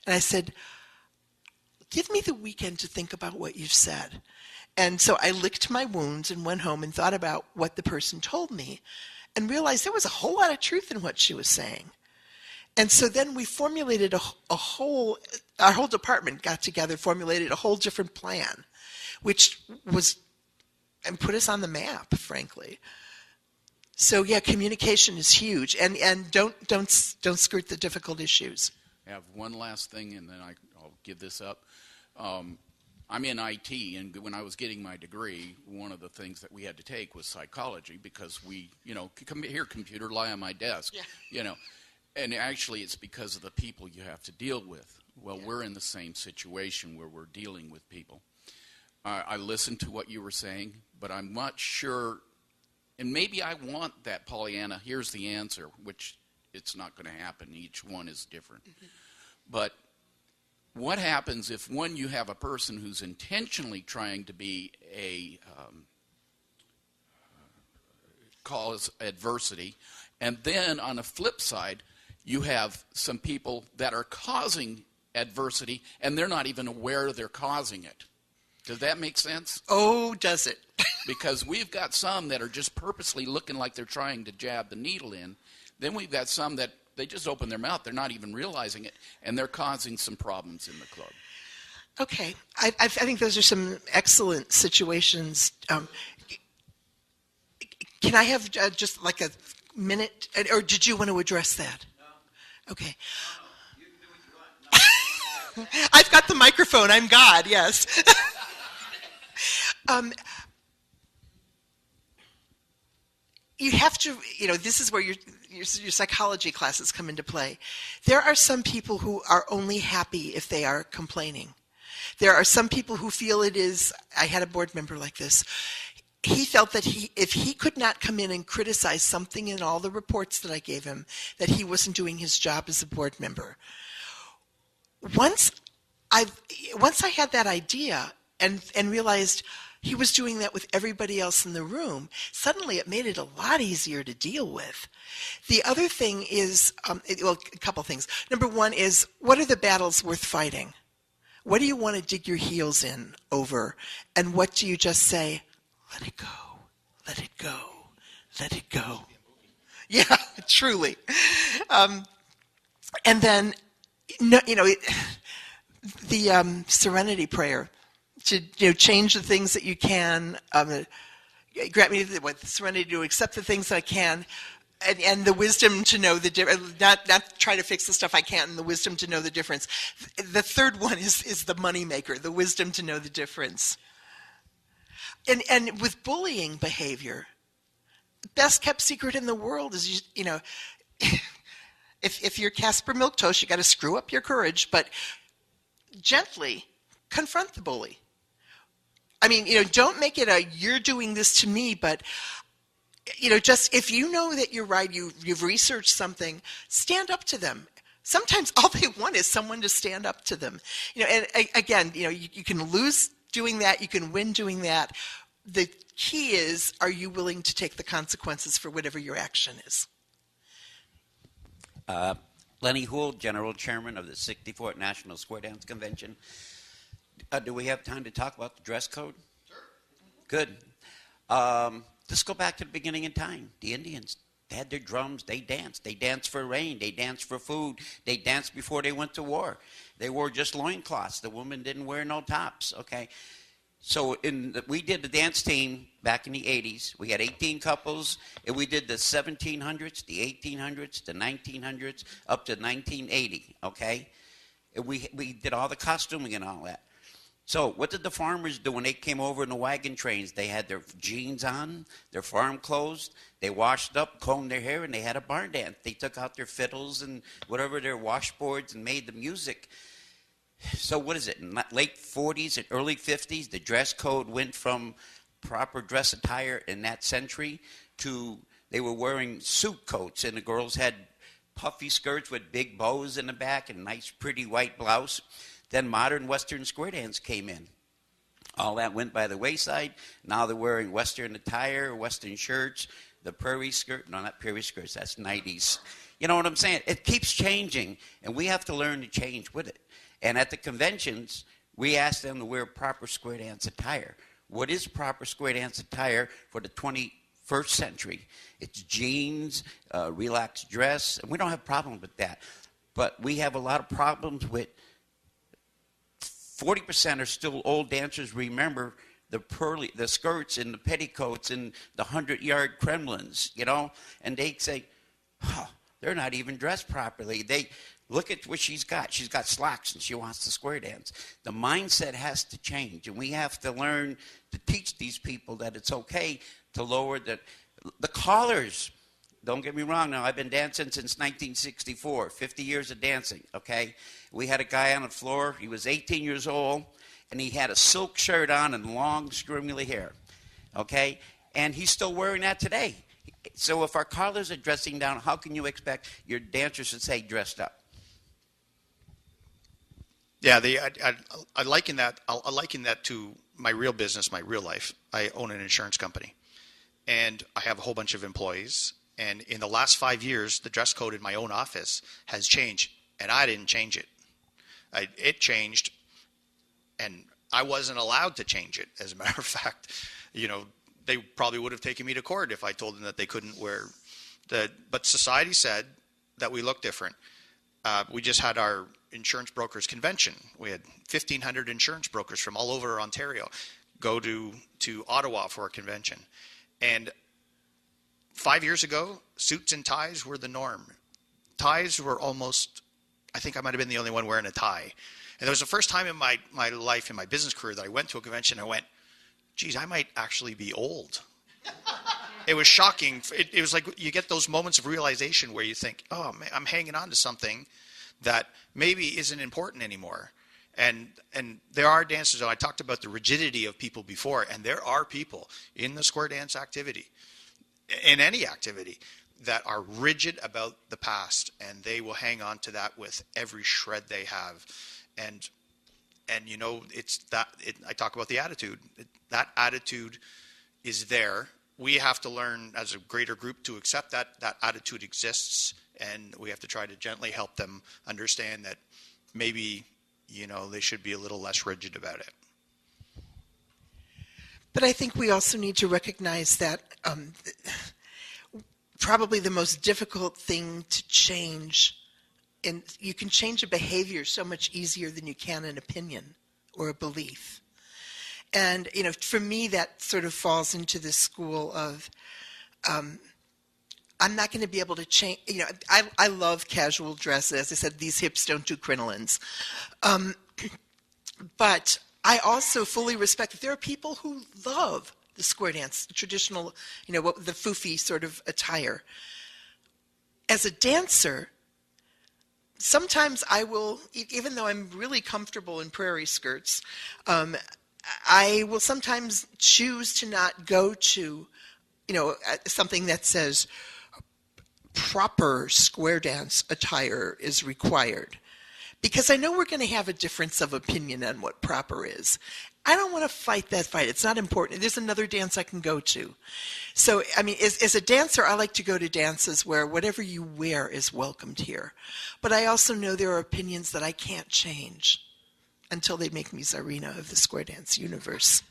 and I said, "Give me the weekend to think about what you've said." And so I licked my wounds and went home and thought about what the person told me and realized there was a whole lot of truth in what she was saying. And so then we formulated our whole department got together, formulated a whole different plan, which was, and put us on the map, frankly. So yeah, communication is huge, and don't skirt the difficult issues. I have one last thing, and then I'll give this up. I'm in IT, and when I was getting my degree, one of the things that we had to take was psychology, because we, come here, computer, lie on my desk, and actually it's because of the people you have to deal with. Well, we're in the same situation where we're dealing with people. I listened to what you were saying, but I'm not sure, and maybe I want that Pollyanna, here's the answer, which it's not going to happen. Each one is different. Mm-hmm. But what happens if, one, you have a person who's intentionally trying to be cause adversity, and then on the flip side, you have some people that are causing adversity, and they're not even aware they're causing it. Does that make sense? Oh, does it? Because we've got some that are just purposely looking like they're trying to jab the needle in. Then we've got some that they just open their mouth. They're not even realizing it, and they're causing some problems in the club. Okay. I think those are some excellent situations. Can I have just like a minute, or did you want to address that? No. Okay. No. You can do what you want. I've got the microphone. I'm God, yes. You have to, this is where your psychology classes come into play. There are some people who are only happy if they are complaining. There are some people who feel it is, I had a board member like this. He felt that if he could not come in and criticize something in all the reports that I gave him, that he wasn't doing his job as a board member. Once I had that idea and realized he was doing that with everybody else in the room, suddenly it made it a lot easier to deal with. The other thing is, a couple things. Number one is, what are the battles worth fighting? What do you want to dig your heels in over? And what do you just say, let it go, let it go, let it go. Yeah, truly. And then, the serenity prayer, to change the things that you can, grant me the serenity to accept the things that I can, and the wisdom to know the difference, not try to fix the stuff I can't, and the wisdom to know the difference. The third one is the money maker, the wisdom to know the difference. And with bullying behavior, the best kept secret in the world is, if you're Casper Milquetoast, you got to screw up your courage, but gently confront the bully. I mean, don't make it a, you're doing this to me, but, just if you know that you're right, you've researched something, stand up to them. Sometimes all they want is someone to stand up to them. And again, you can lose doing that, you can win doing that. The key is, are you willing to take the consequences for whatever your action is? Lenny Houle, General Chairman of the 64th National Square Dance Convention. Do we have time to talk about the dress code? Sure. Good. Let's go back to the beginning of time. The Indians, they had their drums, they danced. They danced for rain, they danced for food, they danced before they went to war. They wore just loincloths. The women didn't wear no tops, okay? So we did the dance team back in the 80s. We had 18 couples, and we did the 1700s, the 1800s, the 1900s, up to 1980, okay? And we did all the costuming and all that. So what did the farmers do when they came over in the wagon trains? They had their jeans on, their farm clothes. They washed up, combed their hair, and they had a barn dance. They took out their fiddles and whatever, their washboards, and made the music. So what is it, in late 40s and early 50s, the dress code went from proper dress attire in that century to they were wearing suit coats, and the girls had puffy skirts with big bows in the back and nice pretty white blouse. Then modern Western square dance came in. All that went by the wayside. Now they're wearing Western attire, Western shirts, the prairie skirt. No, not prairie skirts, that's 90s. You know what I'm saying? It keeps changing, and we have to learn to change with it. And at the conventions, we ask them to wear proper square dance attire. What is proper square dance attire for the 21st century? It's jeans, relaxed dress, and we don't have a problem with that. but we have a lot of problems with 40% are still old dancers remember the skirts and the petticoats and the 100-yard Kremlins, you know, and they say, oh, they're not even dressed properly. They look at what she's got. She's got slacks and she wants to square dance. The mindset has to change, and we have to learn to teach these people that it's okay to lower the collars. Don't get me wrong now, I've been dancing since 1964, 50 years of dancing, okay? We had a guy on the floor, he was 18 years old, and he had a silk shirt on and long, scrummily hair, okay? And he's still wearing that today. So if our collars are dressing down, how can you expect your dancers to stay dressed up? Yeah, I liken that to my real business, my real life. I own an insurance company, and I have a whole bunch of employees. And in the last 5 years, the dress code in my own office has changed, and I didn't change it. It changed, and I wasn't allowed to change it. As a matter of fact, you know, they probably would have taken me to court if I told them that they couldn't wear but society said that we look different. We just had our insurance brokers convention. We had 1,500 insurance brokers from all over Ontario go to Ottawa for a convention. And 5 years ago, suits and ties were the norm. Ties were almost, I think I might have been the only one wearing a tie. And it was the first time in my life, in my business career, that I went to a convention and I went, geez, I might actually be old. It was shocking. It was like you get those moments of realization where you think, oh, man, I'm hanging on to something that maybe isn't important anymore. And there are dancers, and I talked about the rigidity of people before, and there are people in the square dance activity, in any activity, that are rigid about the past, and they will hang on to that with every shred they have. And you know, I talk about the attitude. That attitude is there. We have to learn as a greater group to accept that attitude exists, and we have to try to gently help them understand that maybe, you know, they should be a little less rigid about it. But I think we also need to recognize that probably the most difficult thing to change, and you can change a behavior so much easier than you can an opinion or a belief. And, you know, for me, that sort of falls into the school of, I'm not going to be able to change, you know, I love casual dresses. As I said, these hips don't do crinolines. But I also fully respect that there are people who love the square dance, the traditional, you know, the foofy sort of attire. As a dancer, sometimes I will, even though I'm really comfortable in prairie skirts, I will sometimes choose to not go to, you know, something that says proper square dance attire is required. Because I know we're going to have a difference of opinion on what proper is. I don't want to fight that fight. It's not important. There's another dance I can go to. So, I mean, as a dancer, I like to go to dances where whatever you wear is welcomed here. But I also know there are opinions that I can't change until they make me Tsarina of the square dance universe.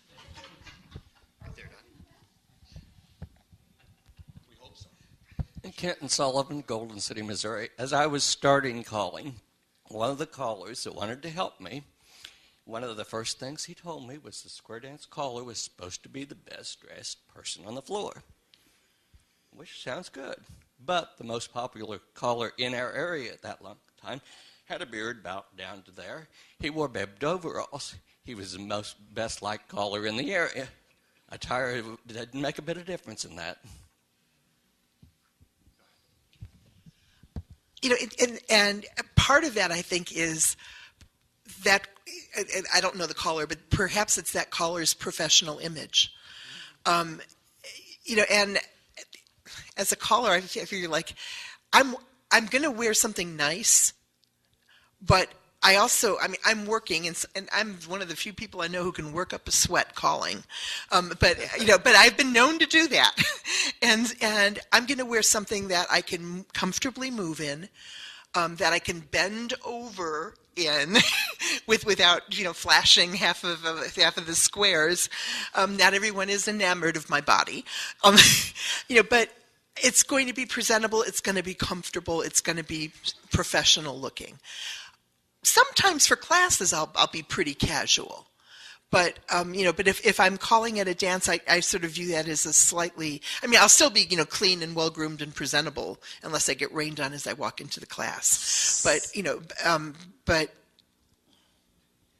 Kenton Sullivan, Golden City, Missouri. As I was starting calling, one of the callers that wanted to help me, one of the first things he told me was the square dance caller was supposed to be the best dressed person on the floor, which sounds good. But the most popular caller in our area at that long time had a beard about down to there. He wore bebbed overalls. He was the best liked caller in the area. Attire didn't make a bit of difference in that. You know, and part of that, I think, is that, I don't know the caller, but perhaps it's that caller's professional image. You know, and as a caller, I feel like I'm going to wear something nice, but I also, I mean, I'm working, and I'm one of the few people I know who can work up a sweat calling. But you know, but I've been known to do that, and I'm going to wear something that I can comfortably move in, that I can bend over in, without, you know, flashing half of the squares. Not everyone is enamored of my body, you know, but It's going to be presentable, it's going to be comfortable, it's going to be professional looking. Sometimes for classes, I'll be pretty casual. But, but if I'm calling it a dance, I sort of view that as a slightly, I'll still be, clean and well-groomed and presentable unless I get rained on as I walk into the class. But,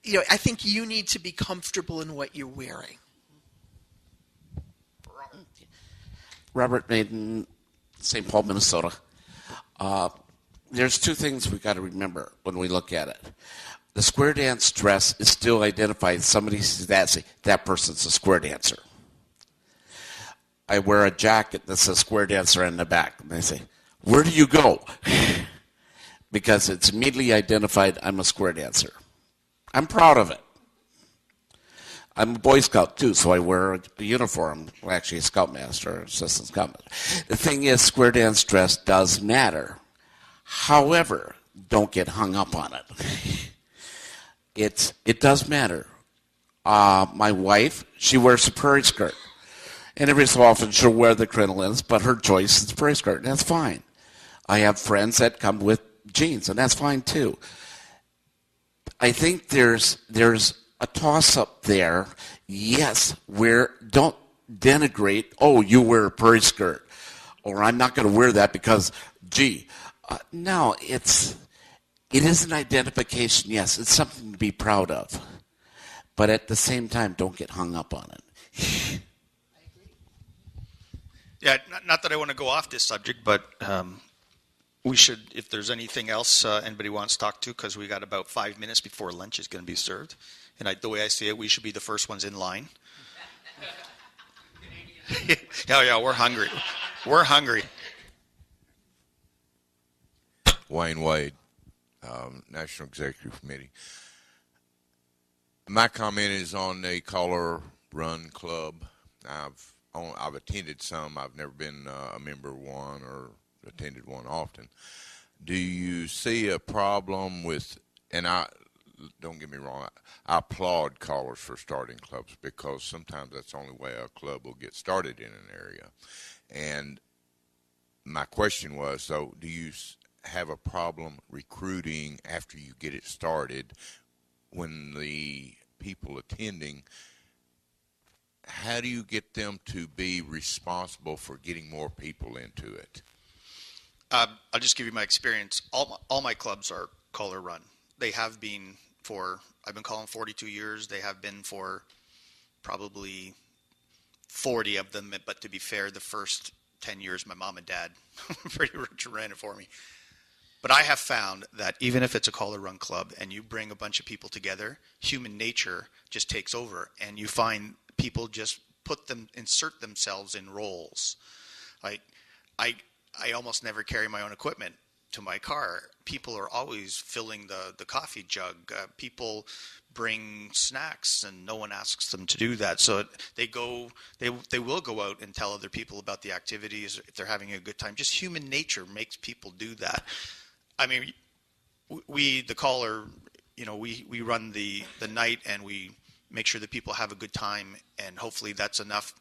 I think you need to be comfortable in what you're wearing. Robert Maiden, St. Paul, Minnesota. There's two things we got to remember when we look at it. The square dance dress is still identified. Somebody sees that, say, that person's a square dancer. I wear a jacket that says square dancer in the back. And they say, where do you go? Because it's immediately identified I'm a square dancer. I'm proud of it. I'm a Boy Scout, too, so I wear a uniform. Well, actually, a Scoutmaster, assistant Scoutmaster. The thing is, square dance dress does matter. However, don't get hung up on it. It does matter. My wife, she wears a prairie skirt. And every so often she'll wear the crinolines, but her choice is prairie skirt, and that's fine. I have friends that come with jeans, and that's fine, too. I think there's a toss-up there. Yes, don't denigrate, oh, you wear a prairie skirt, or I'm not going to wear that because, no, it is an identification, yes. It's something to be proud of. But at the same time, don't get hung up on it. Yeah, not that I want to go off this subject, but we should, if there's anything else anybody wants to talk to, because we got about 5 minutes before lunch is going to be served. And the way I see it, we should be the first ones in line. Yeah, we're hungry. We're hungry. Wayne Wade, National Executive Committee. My comment is on the Caller Run Club. I've attended some. I've never been a member of one or attended one often. Do you see a problem with, and don't get me wrong, I applaud callers for starting clubs because sometimes that's the only way a club will get started in an area. And my question was, so do you have a problem recruiting after you get it started when the people attending, how do you get them to be responsible for getting more people into it? I'll just give you my experience. All my clubs are caller run. They have been I've been calling 42 years. They have been for probably 40 of them. But to be fair, the first 10 years, my mom and dad pretty much ran it for me. But I have found that even if it's a caller run club and you bring a bunch of people together, human nature just takes over, and you find people just insert themselves in roles. Like I almost never carry my own equipment to my car. People are always filling the coffee jug. People bring snacks, and no one asks them to do that. So they will go out and tell other people about the activities if they're having a good time. Just human nature makes people do that. I mean, we the caller, we run the night, and we make sure that people have a good time, and hopefully that's enough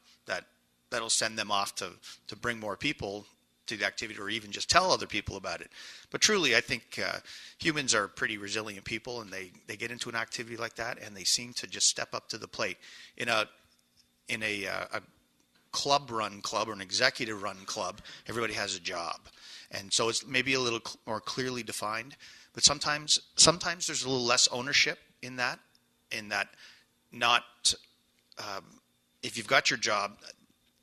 that'll send them off to bring more people to the activity, or even just tell other people about it. But truly, I think humans are pretty resilient people, and they get into an activity like that, and they seem to just step up to the plate. In a club-run club or an executive-run club, everybody has a job. And so it's maybe a little more clearly defined, but sometimes there's a little less ownership in that not if you've got your job,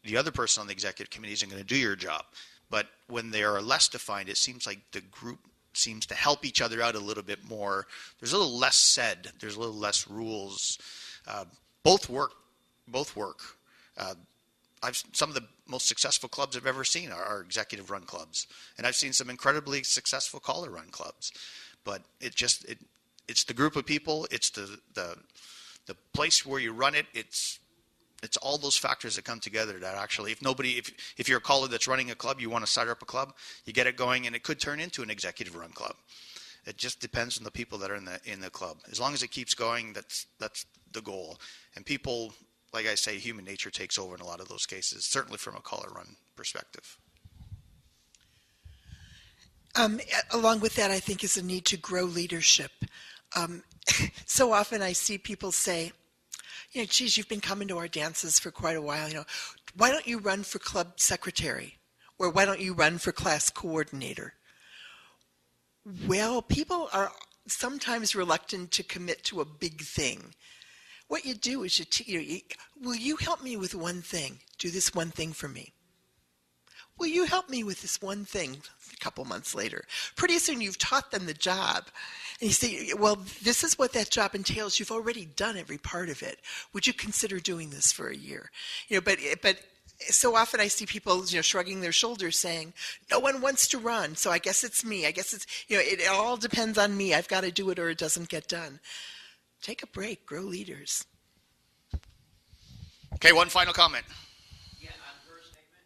the other person on the executive committee isn't going to do your job. But when they are less defined, it seems like the group seems to help each other out a little bit more. There's a little less said. There's a little less rules. Both work. Some of the most successful clubs I've ever seen are executive run clubs, and I've seen some incredibly successful caller run clubs. But it's the group of people, it's the place where you run it. It's all those factors that come together that actually, if you're a caller that's running a club, you want to start up a club, you get it going, and it could turn into an executive run club. It just depends on the people that are in the club. As long as it keeps going, that's the goal. And people, like I say, human nature takes over in a lot of those cases, certainly from a caller run perspective. Along with that, I think is a need to grow leadership. So often I see people say, geez, you've been coming to our dances for quite a while. Why don't you run for club secretary? Or why don't you run for class coordinator? Well, people are sometimes reluctant to commit to a big thing. What you do is will you help me with one thing? Do this one thing for me. Will you help me with this one thing? A couple months later. Pretty soon you've taught them the job. And you say, well, this is what that job entails. You've already done every part of it. Would you consider doing this for a year? But so often I see people, shrugging their shoulders saying, no one wants to run, so I guess it's me. I guess it's, it all depends on me. I've got to do it or it doesn't get done. Take a break. Grow leaders. Okay, one final comment. Yeah, on her statement.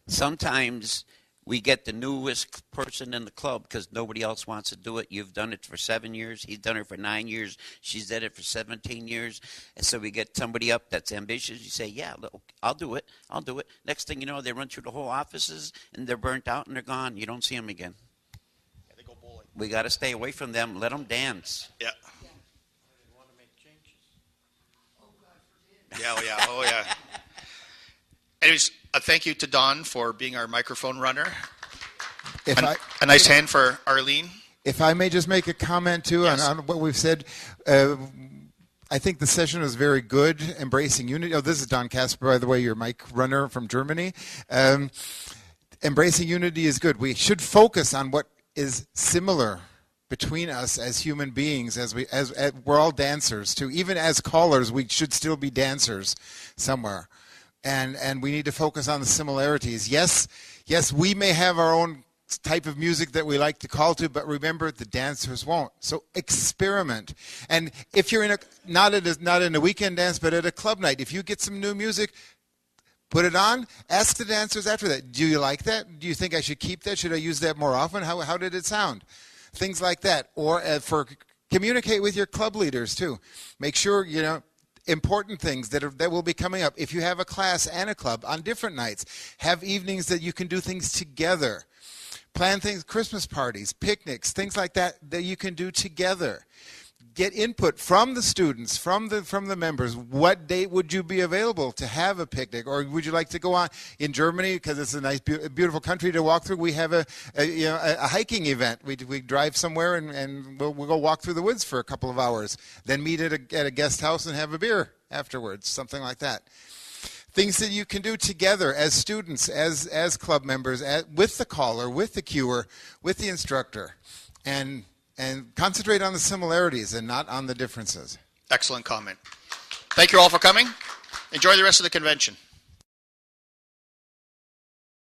Sometimes we get the newest person in the club because nobody else wants to do it. You've done it for 7 years. He's done it for 9 years. She's done it for 17 years. And so we get somebody up that's ambitious. You say, yeah, look, I'll do it. I'll do it. Next thing you know, they run through the whole offices, and they're burnt out, and they're gone. You don't see them again. Yeah, they go bowling. We got to stay away from them. Let them dance. Yeah. Yeah, oh yeah. Anyways, a thank you to Don for being our microphone runner. A nice hand for Arlene. If I may just make a comment, too, Yes. on what we've said. I think the session was very good, embracing unity. Oh, this is Don Kasper, by the way, your mic runner from Germany. Embracing unity is good. We should focus on what is similar between us as human beings, as we're all dancers too. Even as callers, we should still be dancers somewhere, and we need to focus on the similarities. Yes, we may have our own type of music that we like to call to, but remember, the dancers won't. So experiment. And if you're not in a weekend dance, but at a club night, if you get some new music, put it on. Ask the dancers after that. Do you like that? Do you think I should keep that? Should I use that more often? How did it sound? Things like that. Or communicate with your club leaders too. Make sure, important things that will be coming up. If you have a class and a club on different nights, have evenings that you can do things together. Plan things, Christmas parties, picnics, things like that you can do together. Get input from the students, from the members. What date would you be available to have a picnic, or would you like to go on in Germany, because it's a nice, beautiful country to walk through? We have a hiking event. We drive somewhere and we'll go walk through the woods for a couple of hours, then meet at a guest house and have a beer afterwards, something like that. Things that you can do together as students, as club members, with the caller, with the cuer, with the instructor, and concentrate on the similarities and not on the differences. Excellent comment. Thank you all for coming. Enjoy the rest of the convention.